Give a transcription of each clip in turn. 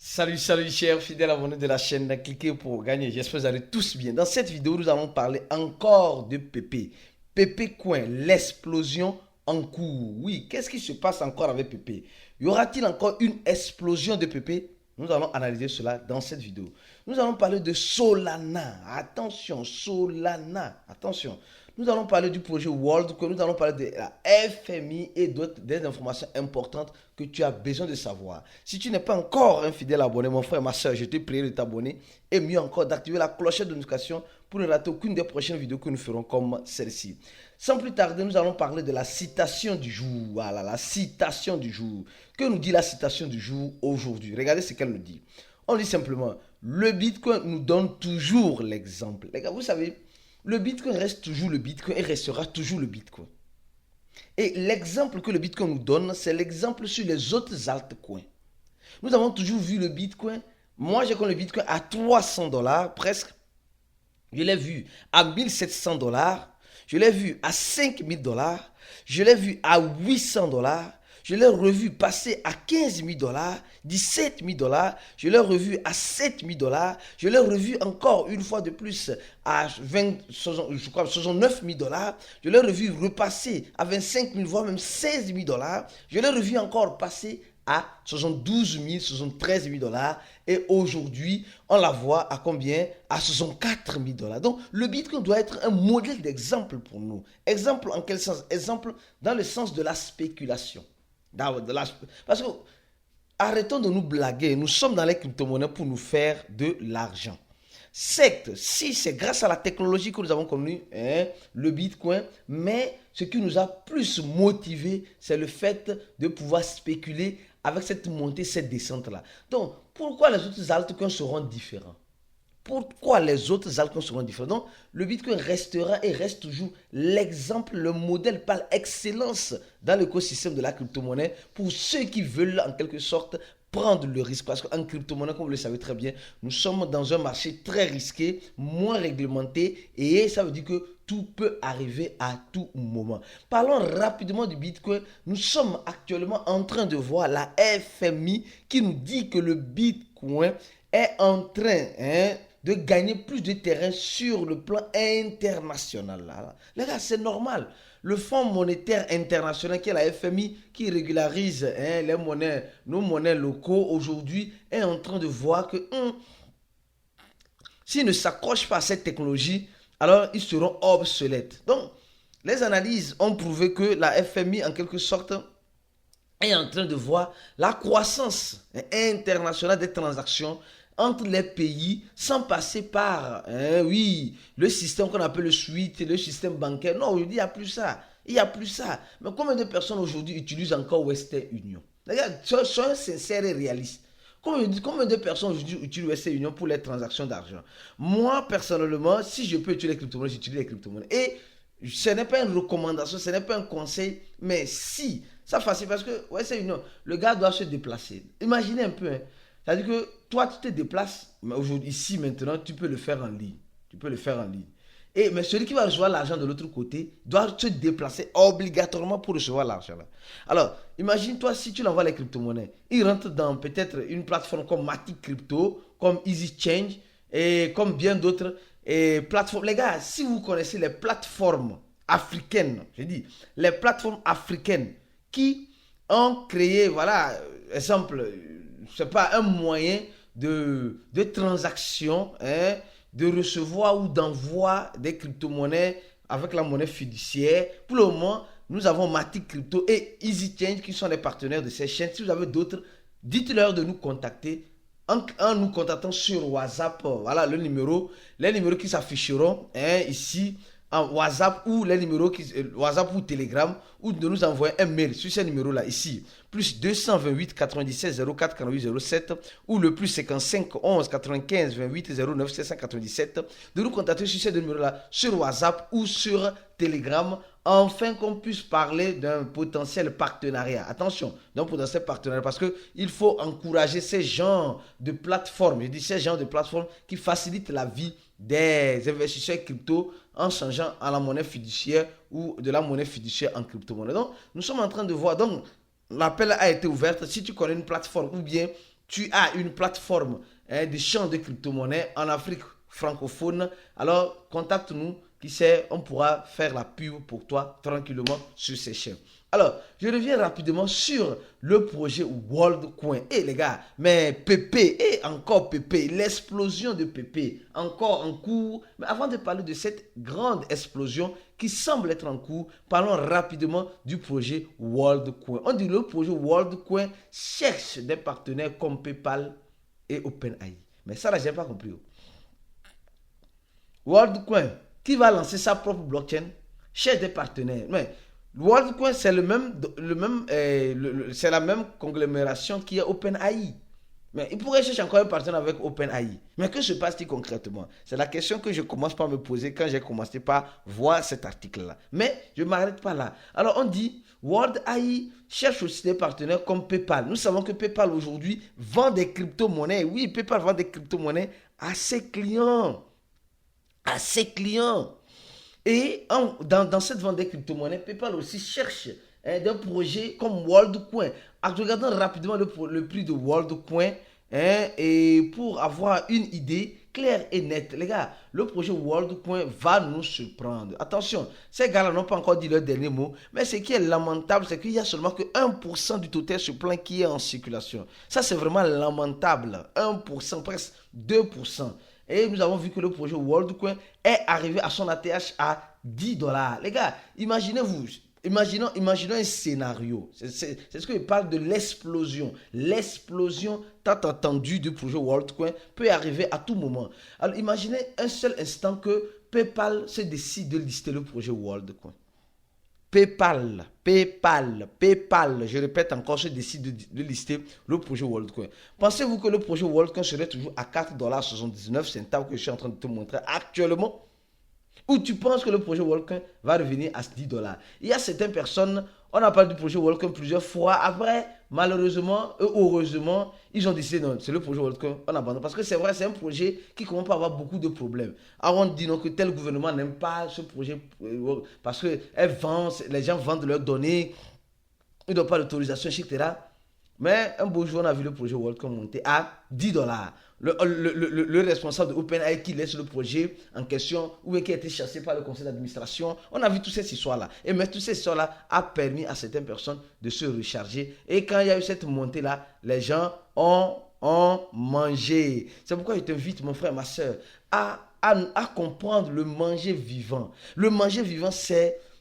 Salut chers fidèles abonnés de la chaîne, cliquez pour gagner, j'espère que vous allez tous bien. Dans cette vidéo, nous allons parler encore de Pépé. Pépé Coin, l'explosion en cours. Oui, qu'est-ce qui se passe encore avec Pépé? Y aura-t-il encore une explosion de Pépé? Nous allons analyser cela dans cette vidéo. Nous allons parler de Solana. Attention, Solana. Attention. Nous allons parler du projet WorldCoin, nous allons parler de la FMI et d'autres des informations importantes que tu as besoin de savoir. Si tu n'es pas encore un fidèle abonné, mon frère, ma soeur, je te prie de t'abonner et mieux encore d'activer la clochette de notification pour ne rater aucune des prochaines vidéos que nous ferons comme celle-ci. Sans plus tarder, nous allons parler de la citation du jour. Voilà, la citation du jour. Que nous dit la citation du jour aujourd'hui? Regardez ce qu'elle nous dit. On dit simplement, le Bitcoin nous donne toujours l'exemple. Les gars, vous savez, le Bitcoin reste toujours le Bitcoin et restera toujours le Bitcoin. Et l'exemple que le Bitcoin nous donne, c'est l'exemple sur les autres altcoins. Nous avons toujours vu le Bitcoin. Moi, j'ai connu le Bitcoin à 300 dollars presque. Je l'ai vu à 1700 dollars. Je l'ai vu à 5000 dollars. Je l'ai vu à 800 dollars. Je l'ai revu passer à 15 000 dollars, 17 000 dollars. Je l'ai revu à 7 000 dollars. Je l'ai revu encore une fois de plus à 20, je crois, 69 000 dollars. Je l'ai revu repasser à 25 000, voire même 16 000 dollars. Je l'ai revu encore passer à 72 000, 73 000 dollars. Et aujourd'hui, on la voit à combien? À 64 000 dollars. Donc, le Bitcoin doit être un modèle d'exemple pour nous. Exemple en quel sens? Exemple dans le sens de la spéculation. Parce que, arrêtons de nous blaguer, nous sommes dans les crypto-monnaies pour nous faire de l'argent. Certes, si c'est grâce à la technologie que nous avons connue, le Bitcoin, mais ce qui nous a plus motivé, c'est le fait de pouvoir spéculer avec cette montée, cette descente-là. Donc, pourquoi les autres altcoins seront différents? Pourquoi les autres altcoins seront différents? Donc, le Bitcoin restera et reste toujours l'exemple, le modèle par excellence dans l'écosystème de la crypto-monnaie pour ceux qui veulent en quelque sorte prendre le risque. Parce qu'en crypto-monnaie, comme vous le savez très bien, nous sommes dans un marché très risqué, moins réglementé et ça veut dire que tout peut arriver à tout moment. Parlons rapidement du Bitcoin. Nous sommes actuellement en train de voir la FMI qui nous dit que le Bitcoin est en train de gagner plus de terrain sur le plan international. Les gars, c'est normal. Le Fonds monétaire international, qui est la FMI, qui régularise les monnaies, nos monnaies locaux, aujourd'hui, est en train de voir que s'ils ne s'accrochent pas à cette technologie, alors ils seront obsolètes. Donc, les analyses ont prouvé que la FMI, en quelque sorte, est en train de voir la croissance internationale des transactions entre les pays sans passer par oui, le système qu'on appelle le SWIFT, le système bancaire. Non, aujourd'hui, il n'y a plus ça. Il n'y a plus ça. Mais combien de personnes aujourd'hui utilisent encore Western Union? Regarde, soyons sincères et réalistes. Combien de personnes aujourd'hui utilisent Western Union pour les transactions d'argent? Moi, personnellement, si je peux utiliser les crypto-monnaies, j'utilise les crypto-monnaies. Et ce n'est pas une recommandation, ce n'est pas un conseil, mais si, ça facile parce que Western Union, le gars doit se déplacer. Imaginez un peu, hein. C'est-à-dire que toi, tu te déplaces, mais aujourd'hui, ici, maintenant, tu peux le faire en ligne. Tu peux le faire en ligne. Mais celui qui va recevoir l'argent de l'autre côté doit se déplacer obligatoirement pour recevoir l'argent là. Alors, imagine-toi si tu l'envoies les crypto-monnaies. Il rentre dans peut-être une plateforme comme Matic Crypto, comme Easy Change et comme bien d'autres plateformes. Les gars, si vous connaissez les plateformes africaines, je dis, les plateformes africaines qui ont créé, voilà, exemple, c'est pas un moyen de transaction, de recevoir ou d'envoi des crypto-monnaies avec la monnaie fiduciaire. Pour le moment, nous avons Matic Crypto et Easy Change qui sont les partenaires de ces chaînes. Si vous avez d'autres, dites-leur de nous contacter en nous contactant sur WhatsApp. Voilà les numéros qui s'afficheront ici en WhatsApp ou les numéros WhatsApp ou Telegram, ou de nous envoyer un mail sur ces numéros là ici, plus 228 97 04 48 07 ou le plus 55 11 95 28 09 797, de nous contacter sur ces numéros là sur WhatsApp ou sur Telegram, afin qu'on puisse parler d'un potentiel partenariat. Attention, d'un potentiel partenariat, parce qu'il faut encourager ces genres de plateformes, je dis ces genres de plateformes qui facilitent la vie des investisseurs crypto en changeant à la monnaie fiduciaire ou de la monnaie fiduciaire en crypto-monnaie. Donc, nous sommes en train de voir, donc l'appel a été ouvert. Si tu connais une plateforme ou bien tu as une plateforme d'échange de crypto-monnaies en Afrique francophone, alors contacte-nous. Qui sait, on pourra faire la pub pour toi tranquillement sur ces chaînes. Alors, je reviens rapidement sur le projet WorldCoin. Et les gars, mais Pepe, et encore Pepe, l'explosion de Pepe, encore en cours. Mais avant de parler de cette grande explosion qui semble être en cours, parlons rapidement du projet WorldCoin. On dit que le projet WorldCoin cherche des partenaires comme PayPal et OpenAI. Mais ça, là, je n'ai pas compris. WorldCoin, qui va lancer sa propre blockchain, cherche des partenaires. Mais WorldCoin, c'est c'est la même conglomération qui est OpenAI. Mais il pourrait chercher encore un partenaire avec OpenAI. Mais que se passe-t-il concrètement? C'est la question que je commence par me poser quand j'ai commencé par voir cet article-là. Mais je ne m'arrête pas là. Alors on dit, WorldAI cherche aussi des partenaires comme PayPal. Nous savons que PayPal aujourd'hui vend des crypto-monnaies. Oui, PayPal vend des crypto-monnaies à ses clients. Et dans cette vente des crypto-monnaies, PayPal aussi cherche des projets comme WorldCoin. Regardons rapidement le prix de WorldCoin et pour avoir une idée claire et nette. Les gars, le projet WorldCoin va nous surprendre. Attention, ces gars-là n'ont pas encore dit leur dernier mot, mais ce qui est lamentable, c'est qu'il n'y a seulement que 1% du total sur plan qui est en circulation. Ça, c'est vraiment lamentable. 1%, presque 2%. Et nous avons vu que le projet WorldCoin est arrivé à son ATH à 10 dollars. Les gars, imaginez-vous, imaginons un scénario. C'est ce que je parle de l'explosion. L'explosion tant attendue du projet WorldCoin peut arriver à tout moment. Alors imaginez un seul instant que PayPal se décide de lister le projet WorldCoin. PayPal, je répète encore, se décide de lister le projet WorldCoin. Pensez-vous que le projet WorldCoin serait toujours à 4,79$ que je suis en train de te montrer actuellement? Ou tu penses que le projet WorldCoin va revenir à 10 dollars? Il y a certaines personnes, on a parlé du projet WorldCoin plusieurs fois. Après, malheureusement, heureusement, ils ont décidé non, c'est le projet WorldCoin, on abandonne. Parce que c'est vrai, c'est un projet qui commence à avoir beaucoup de problèmes. Alors on dit non, que tel gouvernement n'aime pas ce projet parce que les gens vendent leurs données, ils n'ont pas d'autorisation, etc. Mais un beau jour, on a vu le projet WorldCoin monter à 10 dollars. Le responsable de OpenAI qui laisse le projet en question ou qui a été chassé par le conseil d'administration. On a vu toutes ces histoires-là. Et mais toutes ces histoires-là a permis à certaines personnes de se recharger. Et quand il y a eu cette montée-là, les gens ont mangé. C'est pourquoi je t'invite, mon frère, ma soeur, à comprendre le manger vivant. Le manger vivant,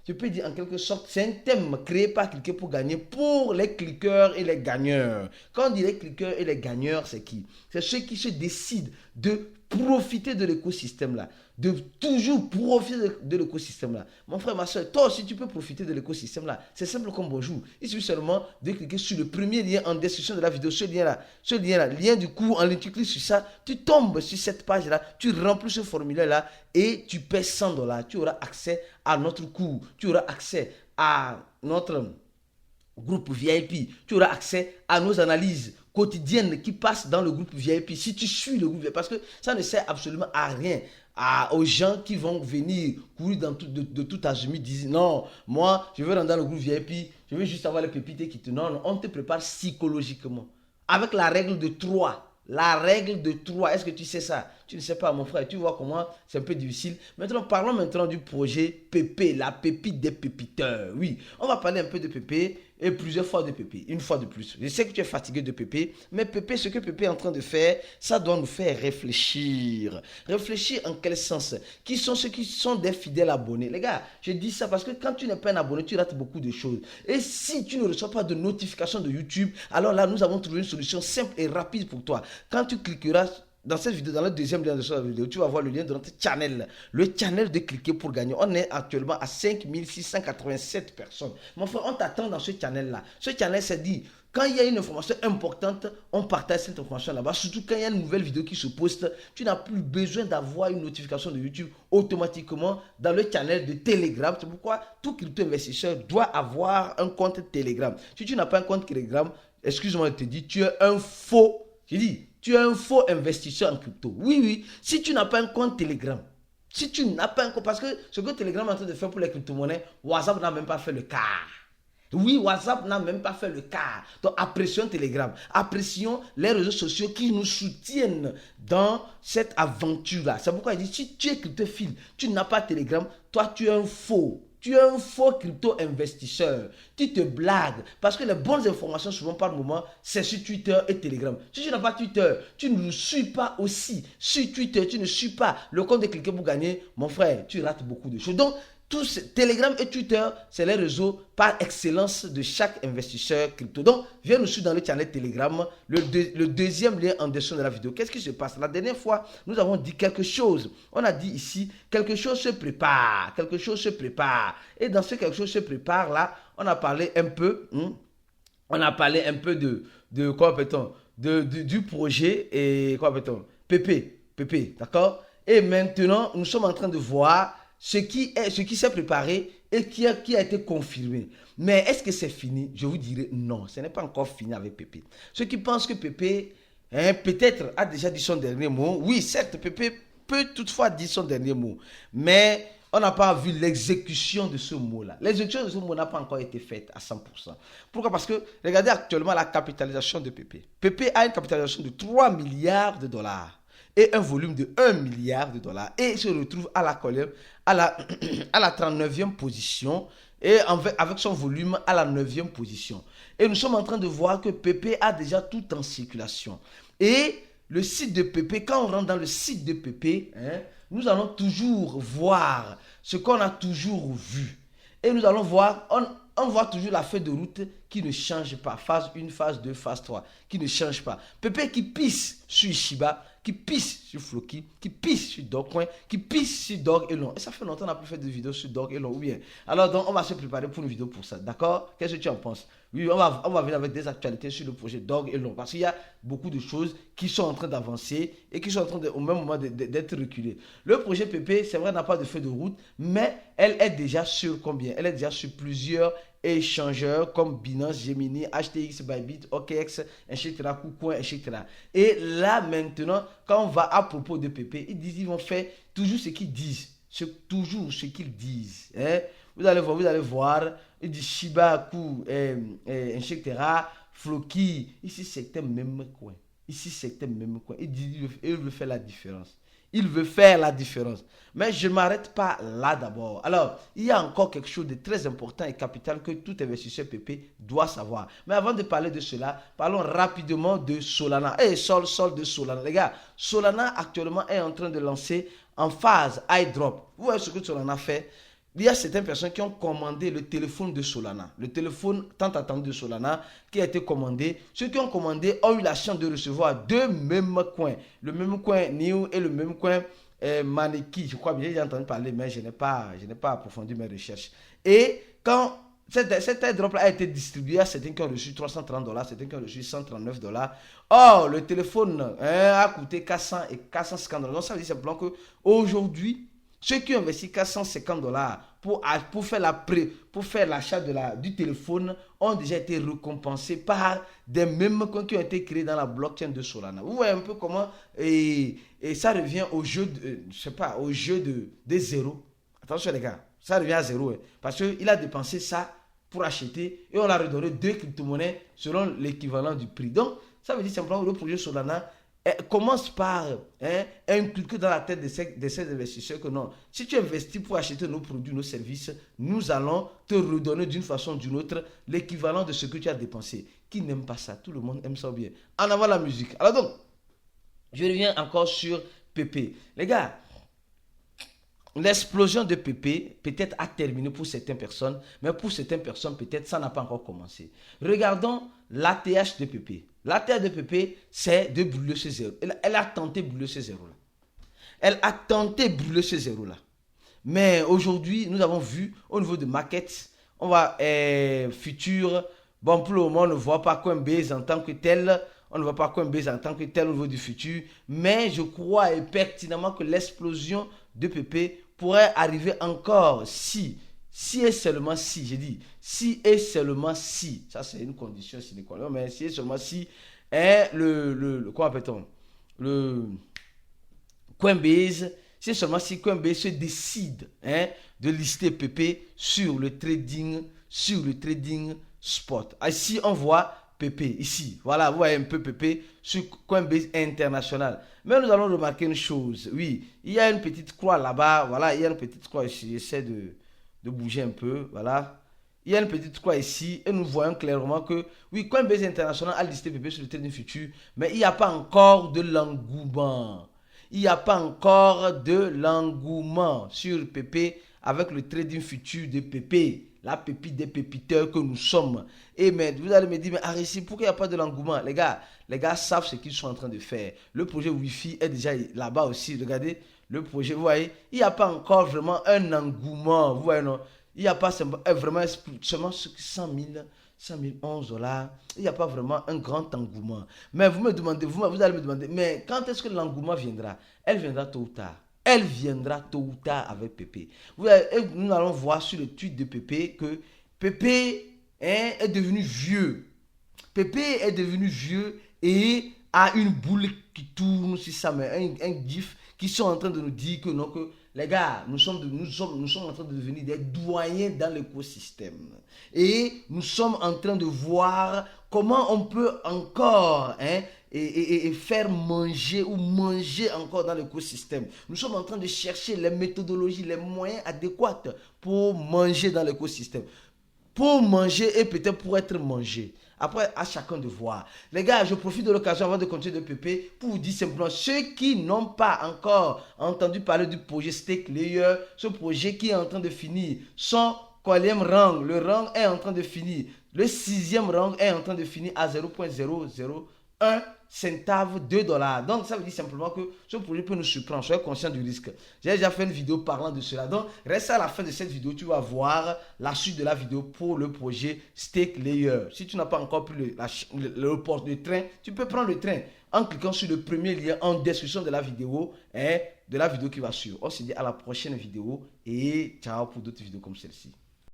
je peux dire en quelque sorte, c'est un thème créé par Cliquer pour gagner pour les cliqueurs et les gagneurs. Quand on dit les cliqueurs et les gagneurs, c'est qui? C'est ceux qui se décident de profiter de l'écosystème là, de toujours profiter de l'écosystème là. Mon frère, ma soeur, toi aussi tu peux profiter de l'écosystème là. C'est simple comme bonjour. Il suffit seulement de cliquer sur le premier lien en description de la vidéo, ce lien là, lien du cours, en ligne, tu cliques sur ça, tu tombes sur cette page là, tu remplis ce formulaire là et tu paies 100 dollars. Tu auras accès à notre cours, tu auras accès à notre groupe VIP, tu auras accès à nos analyses quotidiennes qui passent dans le groupe VIP. Si tu suis le groupe VIP, parce que ça ne sert absolument à rien aux gens qui vont venir courir de tout azimut, disent non, moi je veux rentrer dans le groupe VIP, je veux juste avoir les pépites qui te... Non, on te prépare psychologiquement avec la règle de 3. La règle de 3, est-ce que tu sais ça? Tu ne sais pas, mon frère, tu vois comment c'est un peu difficile. Maintenant, parlons maintenant du projet Pepe, la pépite des pépiteurs. Oui, on va parler un peu de Pepe et plusieurs fois de Pepe, une fois de plus. Je sais que tu es fatigué de Pepe, mais Pepe, ce que Pepe est en train de faire, ça doit nous faire réfléchir. Réfléchir en quel sens? Qui sont ceux qui sont des fidèles abonnés? Les gars, je dis ça parce que quand tu n'es pas un abonné, tu rates beaucoup de choses. Et si tu ne reçois pas de notification de YouTube, alors là, nous avons trouvé une solution simple et rapide pour toi. Quand tu cliqueras dans cette vidéo, dans le deuxième lien de cette vidéo, tu vas voir le lien de notre channel. Le channel de Cliquer pour gagner. On est actuellement à 5687 personnes. Mon frère, on t'attend dans ce channel-là. Ce channel, c'est dit, quand il y a une information importante, on partage cette information là-bas. Surtout quand il y a une nouvelle vidéo qui se poste, tu n'as plus besoin d'avoir une notification de YouTube automatiquement dans le channel de Telegram. C'est pourquoi tout crypto-investisseur doit avoir un compte Telegram. Si tu n'as pas un compte Telegram, excuse-moi, je te dis, tu es un faux. Je dis, tu es un faux investisseur en crypto. Oui. Si tu n'as pas un compte Telegram, parce que ce que Telegram est en train de faire pour les crypto-monnaies, WhatsApp n'a même pas fait le cas. Oui, WhatsApp n'a même pas fait le cas. Donc, apprécions Telegram. Apprécions les réseaux sociaux qui nous soutiennent dans cette aventure-là. C'est pourquoi il dit, si tu es cryptophile, tu n'as pas Telegram, toi, tu es un faux. Tu es un faux crypto-investisseur. Tu te blagues. Parce que les bonnes informations, souvent par moment, c'est sur Twitter et Telegram. Si tu n'as pas Twitter, tu ne le suis pas aussi. Sur Twitter, tu ne suis pas le compte de Cliquer pour gagner. Mon frère, tu rates beaucoup de choses. Donc, Telegram et Twitter, c'est les réseaux par excellence de chaque investisseur crypto. Donc, viens nous suivre dans le channel Telegram, le deuxième lien en dessous de la vidéo. Qu'est-ce qui se passe? La dernière fois, nous avons dit quelque chose. On a dit ici, quelque chose se prépare, quelque chose se prépare. Et dans ce quelque chose se prépare là, on a parlé un peu, de quoi appelle-t-on, du projet et quoi appelle-t-on, PP, d'accord? Et maintenant, nous sommes en train de voir ce qui s'est préparé et qui a été confirmé. Mais est-ce que c'est fini? Je vous dirais non, ce n'est pas encore fini avec Pépé. Ceux qui pensent que Pépé, peut-être, a déjà dit son dernier mot. Oui, certes, Pépé peut toutefois dire son dernier mot. Mais on n'a pas vu l'exécution de ce mot-là. L'exécution de ce mot n'a pas encore été faite à 100%. Pourquoi? Parce que regardez actuellement la capitalisation de Pépé. Pépé a une capitalisation de 3 milliards de dollars. Et un volume de 1 milliard de dollars. Et il se retrouve à la 39e position. Et avec son volume à la 9e position. Et nous sommes en train de voir que Pépé a déjà tout en circulation. Et le site de Pépé, quand on rentre dans le site de Pépé, nous allons toujours voir ce qu'on a toujours vu. Et nous allons voir, on voit toujours la feuille de route qui ne change pas. Phase 1, phase 2, phase 3, qui ne change pas. Pépé qui pisse sur Shiba, qui pisse sur Floki, qui pisse sur Dogcoin, qui pisse sur Dog Elon. Et ça fait longtemps qu'on n'a plus fait de vidéo sur Dog Elon, ou bien. Alors donc, on va se préparer pour une vidéo pour ça, d'accord? Qu'est-ce que tu en penses? Oui, on va venir avec des actualités sur le projet Dog Elon, parce qu'il y a beaucoup de choses qui sont en train d'avancer et qui sont en train au même moment d'être reculées. Le projet PP, c'est vrai, n'a pas de feuille de route, mais elle est déjà sur combien? Elle est déjà sur plusieurs échangeurs comme Binance, Gemini, HTX, Bybit, OKX, etc., KuCoin, etc. Et là, maintenant, quand on va à propos de PP, ils vont faire toujours ce qu'ils disent. Toujours ce qu'ils disent. Vous allez voir, ils disent Shiba, Ku, etc., Floki. Ici, c'est un même coin. Il veut faire la différence. Il veut faire la différence. Mais je ne m'arrête pas là d'abord. Alors, il y a encore quelque chose de très important et capital que tout investisseur PP doit savoir. Mais avant de parler de cela, parlons rapidement de Solana. Sol de Solana. Les gars, Solana actuellement est en train de lancer en phase iDrop. Vous voyez ce que Solana fait? Il y a certaines personnes qui ont commandé le téléphone de Solana. Le téléphone tant attendu de Solana qui a été commandé. Ceux qui ont commandé ont eu la chance de recevoir deux mêmes coins. Le même coin New et le même coin Maneki. Je crois bien, j'ai entendu parler, mais je n'ai pas approfondi mes recherches. Et quand cet airdrop a été distribué à certains qui ont reçu $330, certains qui ont reçu $139. Or, le téléphone a coûté 400 et $450. Donc, ça veut dire simplement qu'aujourd'hui, ceux qui ont investi $450 pour faire l'achat du téléphone ont déjà été récompensés par des mêmes comptes qui ont été créés dans la blockchain de Solana. Vous voyez un peu comment et ça revient au jeu de zéro. Attention les gars, ça revient à zéro. Parce qu'il a dépensé ça pour acheter et on a redonné 2 crypto-monnaies selon l'équivalent du prix. Donc, ça veut dire simplement que le projet Solana commence par inculquer dans la tête de ces investisseurs que non, si tu investis pour acheter nos produits, nos services, nous allons te redonner d'une façon ou d'une autre l'équivalent de ce que tu as dépensé. Qui n'aime pas ça? Tout le monde aime ça bien. En avant la musique. Alors donc, je reviens encore sur PP. Les gars, l'explosion de PP peut-être a terminé pour certaines personnes, mais pour certaines personnes, peut-être ça n'a pas encore commencé. Regardons l'ATH de PP. L'ATH de PP, c'est de brûler ce zéro. Elle a tenté de brûler ce zéro-là. Mais aujourd'hui, nous avons vu au niveau de market, on va futur. Bon, pour le moment, on ne voit pas Coinbase en tant que tel. On ne voit pas Coinbase en tant que tel au niveau du futur. Mais je crois pertinemment que l'explosion de PP pourrait arriver encore si et seulement si, j'ai dit, si et seulement si, ça c'est une condition sine qua non, mais si et seulement si, comment appelle-t-on, le Coinbase, si Coinbase se décide de lister PP sur le trading sur le trading spot. Ici, on voit PP, ici. Voilà, vous voyez un peu PP sur Coinbase International. Mais nous allons remarquer une chose. Oui, il y a une petite croix là-bas. Voilà, il y a une petite croix ici. J'essaie de bouger un peu. Voilà. Il y a une petite croix ici et nous voyons clairement que, oui, Coinbase International a listé PP sur le trading futur, mais il n'y a pas encore de l'engouement. Il n'y a pas encore de l'engouement sur PP avec le trading futur de PP. La pépite des pépiteurs que nous sommes. Et mais vous allez me dire, mais Arissi, pourquoi il n'y a pas de l'engouement? Les gars savent ce qu'ils sont en train de faire. Le projet Wi-Fi est déjà là-bas aussi. Regardez le projet, vous voyez, il n'y a pas encore vraiment un engouement. Vous voyez, non? Il n'y a pas vraiment seulement 100 000 $. Il n'y a pas vraiment un grand engouement. Mais vous me demandez, vous allez me demander, mais quand est-ce que l'engouement viendra? Elle viendra tôt ou tard. Elle viendra tôt ou tard avec Pépé. Nous allons voir sur le tweet de Pépé que Pépé est devenu vieux. Pépé est devenu vieux et a une boule qui tourne sur sa main, un gif qui sont en train de nous dire que non, que les gars, nous sommes en train de devenir des doyens dans l'écosystème. Et nous sommes en train de voir comment on peut encore et faire manger ou manger encore dans l'écosystème. Nous sommes en train de chercher les méthodologies, les moyens adéquats pour manger dans l'écosystème. Pour manger et peut-être pour être mangé. Après, à chacun de voir. Les gars, je profite de l'occasion avant de continuer de PP pour vous dire simplement, ceux qui n'ont pas encore entendu parler du projet Stake Layer, ce projet qui est en train de finir, son quatrième rang, le rang est en train de finir. Le 6e rang est en train de finir à 0,001 centave de $. Donc, ça veut dire simplement que ce projet peut nous surprendre. Soyez conscient du risque. J'ai déjà fait une vidéo parlant de cela. Donc, reste à la fin de cette vidéo. Tu vas voir la suite de la vidéo pour le projet Stake Layer. Si tu n'as pas encore pris le port de train, tu peux prendre le train en cliquant sur le premier lien en description de la vidéo et de la vidéo qui va suivre. On se dit à la prochaine vidéo et ciao pour d'autres vidéos comme celle-ci.